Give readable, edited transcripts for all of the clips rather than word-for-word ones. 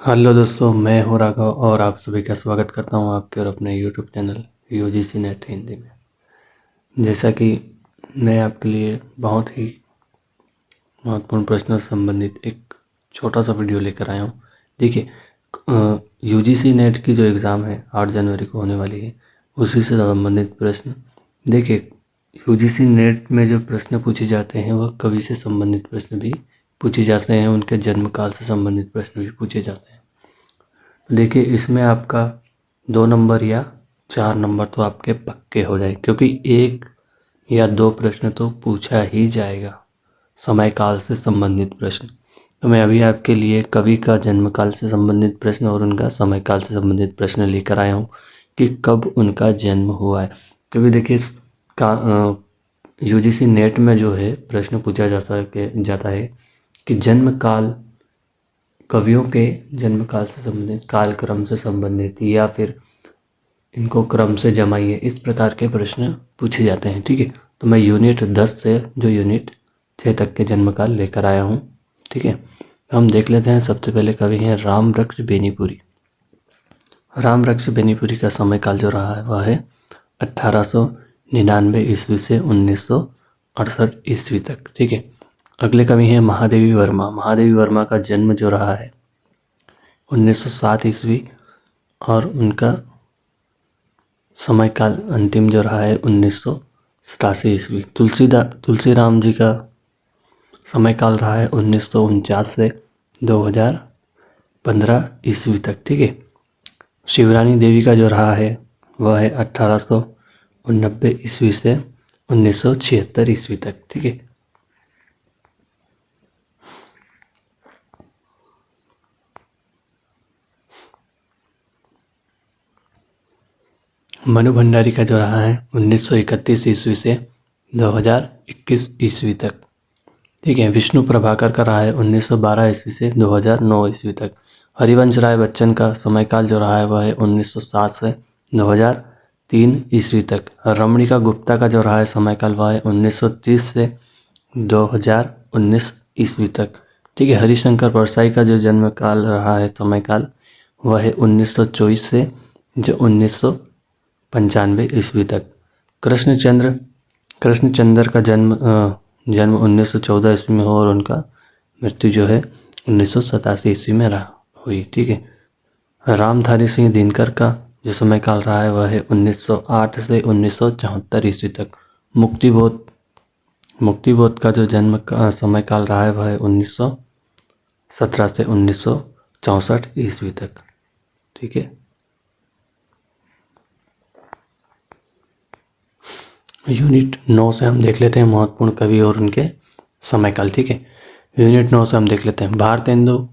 Hello दोस्तों, मैं हूं राघव और आप सभी का स्वागत करता हूं आपके और अपने YouTube channel UGC net Hindi में। जैसा कि मैं आपके लिए बहुत ही महत्वपूर्ण प्रश्नों से संबंधित एक छोटा सा वीडियो लेकर आया हूं। देखिए, यूजीसी नेट की जो एग्ज़ाम है 8 जनवरी को होने वाली है, उसी से संबंधित प्रश्न। देखिए, यूजीसी नेट में जो प्रश्न पूछे जाते हैं वह कवि से संबंधित प्रश्न भी पूछे जाते हैं, उनके जन्म काल से संबंधित प्रश्न भी पूछे जाते हैं। देखिए, इसमें आपका 2 नंबर या 4 नंबर तो आपके पक्के हो जाए, क्योंकि 1 या 2 प्रश्न तो पूछा ही जाएगा समय काल से संबंधित प्रश्न। तो मैं अभी आपके लिए कवि का जन्म काल से संबंधित प्रश्न और उनका समय काल से संबंधित प्रश्न लेकर आया हूँ कि कब उनका जन्म हुआ है। क्योंकि देखिए, यूजीसी नेट में जो है प्रश्न पूछा जाता है कि जन्म काल कवियों के जन्म काल से संबंधित, कालक्रम से संबंधित, या फिर इनको क्रम से जमाइए, इस प्रकार के प्रश्न पूछे जाते हैं। ठीक है, तो मैं यूनिट 10 से जो यूनिट 6 तक के जन्म काल लेकर आया हूँ। ठीक है, हम देख लेते हैं। सबसे पहले कवि हैं राम वृक्ष बेनीपुरी। राम वृक्ष बेनीपुरी का समय काल जो रहा है वह है 1899 ईस्वी से 1968 ईस्वी तक। ठीक है, अगले कवि हैं महादेवी वर्मा। महादेवी वर्मा का जन्म जो रहा है 1907 ईस्वी और उनका समय काल अंतिम जो रहा है 1987 ईस्वी। तुलसीराम जी का समय काल रहा है 1949 से 2015 ईस्वी तक। ठीक है, शिवरानी देवी का जो रहा है वह है 1889 ईस्वी से 1976 ईस्वी तक। ठीक है, मनु भंडारी का जो रहा है 1931 ईस्वी से 2021 ईस्वी तक। ठीक है, विष्णु प्रभाकर का रहा है 1912 ईस्वी से 2009 ईस्वी तक। हरिवंश राय बच्चन का समय काल जो रहा है वह है 1907 से 2003 ईस्वी तक। रमणिका गुप्ता का जो रहा है समय काल वह है 1930 से 2019 ईस्वी तक। ठीक है, हरिशंकर परसाई का जो जन्म काल रहा है समय काल वह है 1924 से जो 1995 ईस्वी तक। कृष्णचंद्र का जन्म 1914 ईस्वी में हो और उनका मृत्यु जो है 1987 ईस्वी में हुई। ठीक है, रामधारी सिंह दिनकर का जो समय काल रहा है वह है 1908 से 1974 ईस्वी तक। मुक्तिबोध का जो जन्म का समय काल रहा है वह है 1917 से 1964 ईस्वी तक। ठीक है, यूनिट 9 से हम देख लेते हैं महत्वपूर्ण कवि और उनके समय काल। ठीक है, यूनिट 9 से हम देख लेते हैं भारतेंदु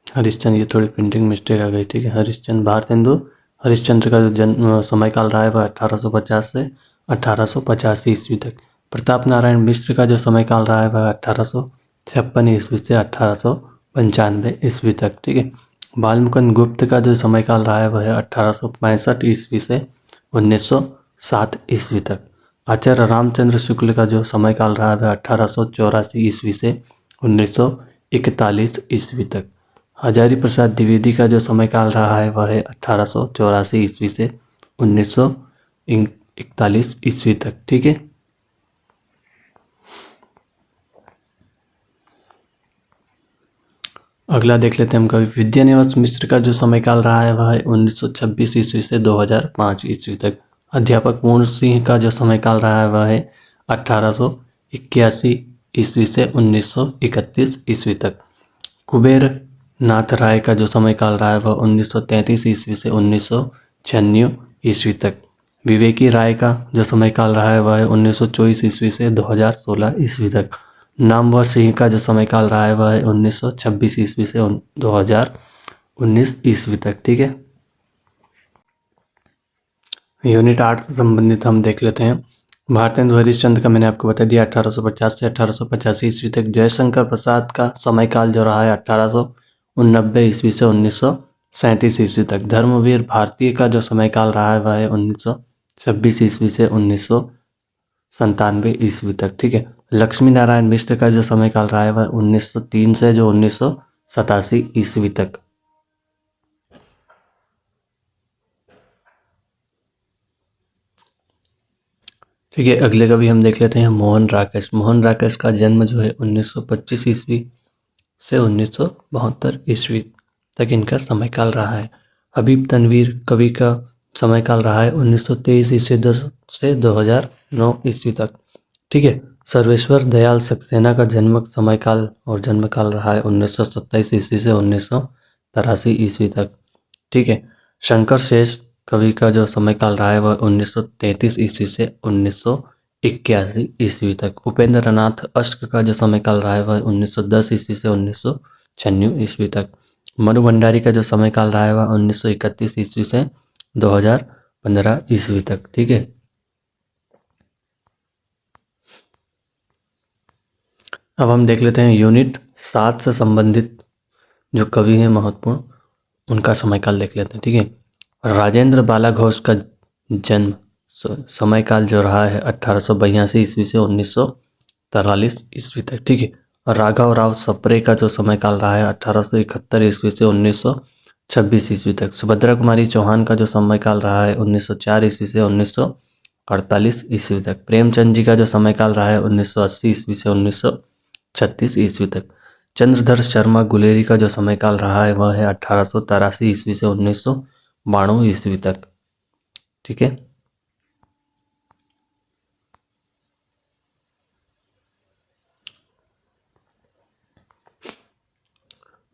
हरिश्चंद्र। ये थोड़ी प्रिंटिंग मिस्टेक आ गई। ठीक है, भारतेंदु हरिश्चंद्र का जो जन्म समय काल रहा है वह 1850 से 1885 ईस्वी तक। प्रताप नारायण मिश्र का जो समय काल रहा है वह 1856 ईस्वी से 1895 ईस्वी तक। ठीक है, बालमुकुंद गुप्त का जो समय काल रहा है वह है 1865 ईस्वी से 1907 ईस्वी तक। आचार्य रामचंद्र शुक्ल का जो समय काल रहा है वह 1884 ईस्वी से 1941 ईस्वी तक। हजारी प्रसाद द्विवेदी का जो समय काल रहा है वह है 1884 ईस्वी से 1941 ईस्वी तक। ठीक है, अगला देख लेते हैं हम कवि विद्यानिवास मिश्र का जो समय काल रहा है वह है 1926 ईस्वी से 2005 ईस्वी तक। अध्यापक पूर्ण सिंह का जो समय काल रहा है वह है 1881 ईस्वी से 1931 ईस्वी तक। कुबेर नाथ राय का जो समय काल रहा है वह 1933 ईस्वी से 1996 ईस्वी तक। विवेकी राय का जो समय काल रहा है वह है 1924 ईस्वी से 2016 ईस्वी तक। नामवर सिंह का जो समय काल रहा है वह है 1926 ईस्वी से 2019 ईस्वी तक। ठीक है, यूनिट 8 से संबंधित हम देख लेते हैं। भारतेंदु हरिश्चंद्र का मैंने आपको बता दिया 1850 से 1885 ईस्वी तक। जयशंकर प्रसाद का समय काल जो रहा है 1889 ईस्वी से 1937 ईस्वी तक। धर्मवीर भारती का जो समय काल रहा है वह है 1926 ईस्वी से 1997 ईस्वी तक। ठीक है, लक्ष्मी नारायण मिश्र का जो समय काल रहा है वह 1903 से जो 1987 ईस्वी तक। ठीक है, अगले का भी हम देख लेते हैं मोहन राकेश। मोहन राकेश का जन्म जो है 1925 ईस्वी से 1972 ईस्वी तक इनका समय काल रहा है। हबीब तनवीर कवि का समय काल रहा है 1923 ईस्वी से 2009 ईस्वी तक। ठीक है, सर्वेश्वर दयाल सक्सेना का जन्म समय काल और जन्म काल रहा है 1927 ईस्वी से 1983 ईस्वी तक। ठीक है, शंकर शेष कवि का जो समय काल रहा है वह 1933 ईस्वी से 1981 ईस्वी तक। उपेंद्र नाथ अष्ट का जो समय काल रहा है वह 1910 ईस्वी से 1996 ईस्वी तक। मनु भंडारी का जो समय काल रहा है वह 1931 ईस्वी से 2015 ईस्वी तक। ठीक है, अब हम देख लेते हैं यूनिट 7 से संबंधित जो कवि हैं महत्वपूर्ण, उनका समय काल देख लेते हैं। ठीक है, राजेंद्र बाला घोष का जन्म समय काल जो रहा है 1882 ईस्वी से 1943 ईस्वी तक। ठीक है, और राघव राव सप्रे का जो समय काल रहा है 1871 ईस्वी से 1926 ईस्वी तक। सुभद्रा कुमारी चौहान का जो समय काल रहा है 1904 ईस्वी से 1948 ईस्वी तक। प्रेमचंद जी का जो समय काल रहा है 1980 ईस्वी से 1936 ईस्वी तक। चंद्रधर शर्मा गुलेरी का जो समय काल रहा है वह है 1883 ईस्वी से 1992 ईस्वी तक। ठीक है,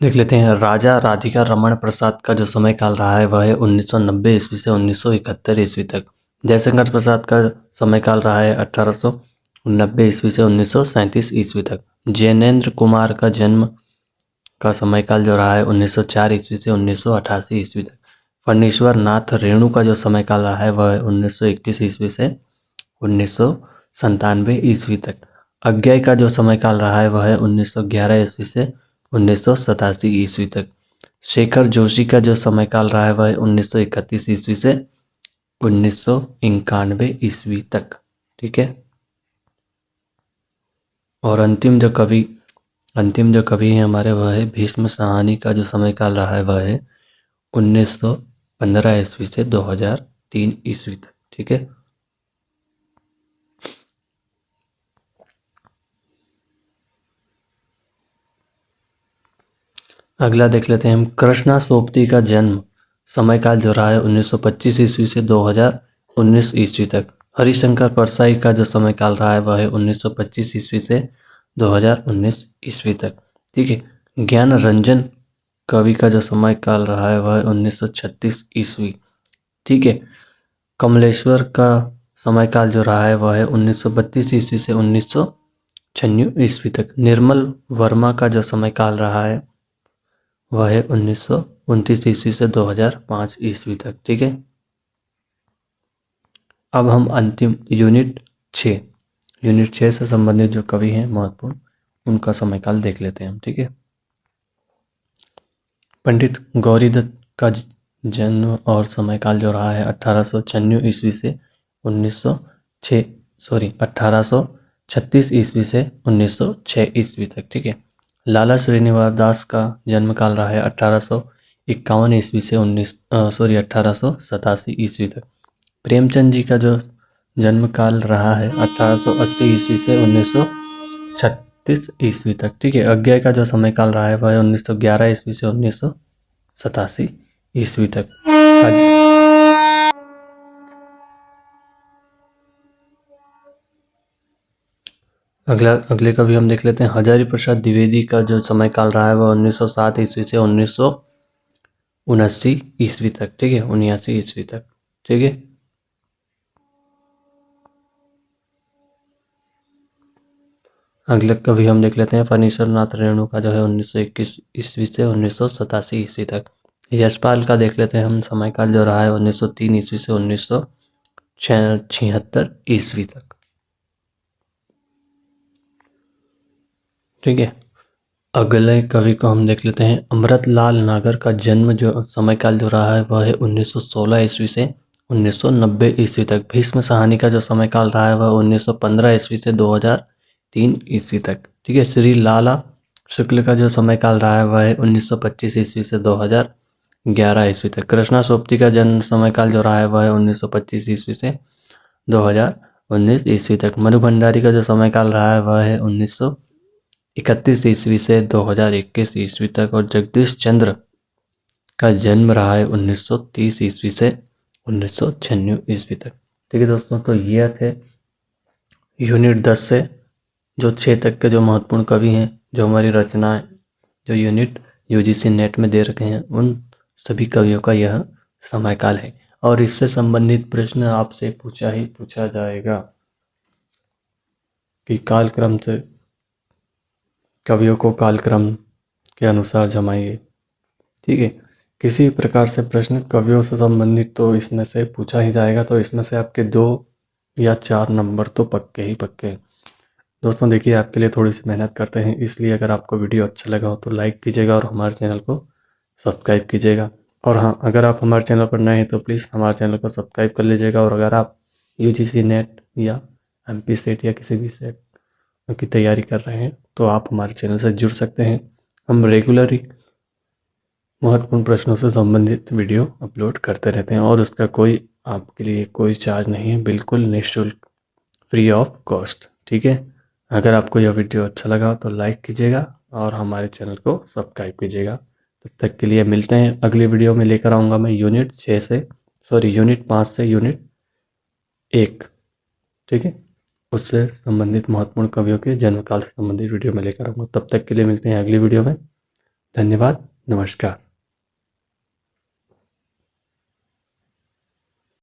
देख लेते हैं राजा राधिका रमण प्रसाद का जो समय काल रहा है वह है 1990 ईस्वी से 1971 ईस्वी तक। जयशंकर प्रसाद का समय काल रहा है 1890 ईस्वी से 1937 ईस्वी तक। जैनेन्द्र कुमार का जन्म का समय काल जो रहा है 1904 ईस्वी से 1988 ईस्वी तक। फणीश्वर नाथ रेणु का जो समय काल रहा है वह 1921 ईस्वी से 1997 ईस्वी तक। अज्ञय का जो समय काल रहा है वह है 1911 ईस्वी से 1987 ईस्वी तक। शेखर जोशी का जो समय काल रहा है वह है 1931 ईस्वी से 1991 ईस्वी तक। ठीक है, और अंतिम जो कवि हैं हमारे वह है भीष्म साहनी का जो समय काल रहा है वह है 1915 ईस्वी से 2003 ईस्वी तक। ठीक है, अगला देख लेते हैं हम कृष्णा सोपती का जन्म समय काल जो रहा है 1925 ईस्वी से 2019 ईस्वी तक। हरिशंकर परसाई का जो समय काल रहा है वह है 1925 ईस्वी से 2019 ईस्वी तक। ठीक है, ज्ञान रंजन कवि का जो समय काल रहा है वह है 1936 ईस्वी। ठीक है, कमलेश्वर का समय काल जो रहा है वह है 1932 ईस्वी से 1996 ईस्वी तक। निर्मल वर्मा का जो समय काल रहा है वह है 1929 ईस्वी से 2005 ईस्वी तक। ठीक है, अब हम अंतिम यूनिट 6 से संबंधित जो कवि हैं महत्वपूर्ण, उनका समय काल देख लेते हैं हम। ठीक है, पंडित गौरीदत्त का जन्म और समय काल जो रहा है 1896 ईस्वी से 1836 ईस्वी से 1906 ईस्वी तक। ठीक है, लाला श्रीनिवास दास का जन्म काल रहा है 1851 ईस्वी से 1887 ईस्वी तक। प्रेमचंद जी का जो जन्म काल रहा है 1880 ईस्वी से 1936 ईस्वी तक। ठीक है, अज्ञय का जो समय काल रहा है वह 1911 ईस्वी से 1987 ईस्वी तक। अगले का भी हम देख लेते हैं। हजारी प्रसाद द्विवेदी का जो समय काल रहा है वह 1907 ईस्वी से 1979 ईस्वी तक। ठीक है, 79 ईस्वी तक। ठीक है, अगले का भी हम देख लेते हैं। फणीश्वर नाथ रेणु का जो है 1921 ईस्वी से 1987 ईस्वी तक। यशपाल का देख लेते हैं हम, समय काल जो रहा है 1903 ईस्वी से 1976 ईस्वी तक। ठीक है, अगले कवि को हम देख लेते हैं। अमृतलाल नागर का जन्म जो समय काल जो रहा है वह है 1916 ईस्वी से 1990 ईस्वी तक। भीष्म साहनी का जो समय काल रहा है वह 1915 ईस्वी से 2003 ईस्वी तक। ठीक है, श्री लाला शुक्ल का जो समय काल रहा है वह है 1925 ईस्वी से 2011 ईस्वी तक। कृष्णा सोपती का जन्म समय काल जो रहा है वह है 1925 ईस्वी से 2019 19 ईस्वी तक। मनु भंडारी का जो समय काल रहा है वह है 1931 ईस्वी से 2021 ईस्वी तक। और जगदीश चंद्र का जन्म रहा है 1930 ईस्वी से 1996 ईस्वी तक। ठीक है दोस्तों, तो ये थे यूनिट 10 से जो 6 तक के जो महत्वपूर्ण कवि हैं, जो हमारी रचनाएं जो यूनिट यूजीसी नेट में दे रखे हैं, उन सभी कवियों का यह समयकाल है। और इससे संबंधित प्रश्न आपसे पूछा ही पूछा जाएगा कि कालक्रम से कवियों को कालक्रम के अनुसार जमाइए। ठीक है, किसी प्रकार से प्रश्न कवियों से संबंधित तो इसमें से पूछा ही जाएगा, तो इसमें से आपके 2 या 4 नंबर तो पक्के ही पक्के हैं। दोस्तों देखिए, आपके लिए थोड़ी सी मेहनत करते हैं, इसलिए अगर आपको वीडियो अच्छा लगा हो तो लाइक कीजिएगा और हमारे चैनल को सब्सक्राइब कीजिएगा। और हाँ, अगर आप हमारे चैनल पर नए हैं तो प्लीज़ हमारे चैनल को सब्सक्राइब कर लीजिएगा। और अगर आप यूजीसी नेट या एमपी सेट या किसी भी सेट की तैयारी कर रहे हैं तो आप हमारे चैनल से जुड़ सकते हैं। हम रेगुलरली महत्वपूर्ण प्रश्नों से संबंधित वीडियो अपलोड करते रहते हैं और उसका कोई आपके लिए कोई चार्ज नहीं है, बिल्कुल निःशुल्क, फ्री ऑफ कॉस्ट। ठीक है, अगर आपको यह वीडियो अच्छा लगा तो लाइक कीजिएगा और हमारे चैनल को सब्सक्राइब कीजिएगा। तब तक के लिए मिलते हैं अगली वीडियो में। लेकर आऊँगा मैं यूनिट 5 से यूनिट 1। ठीक है, उससे संबंधित महत्वपूर्ण कवियों के जन्मकाल से संबंधित वीडियो में लेकर आऊँगा। तब तक के लिए मिलते हैं अगली वीडियो में। धन्यवाद, नमस्कार।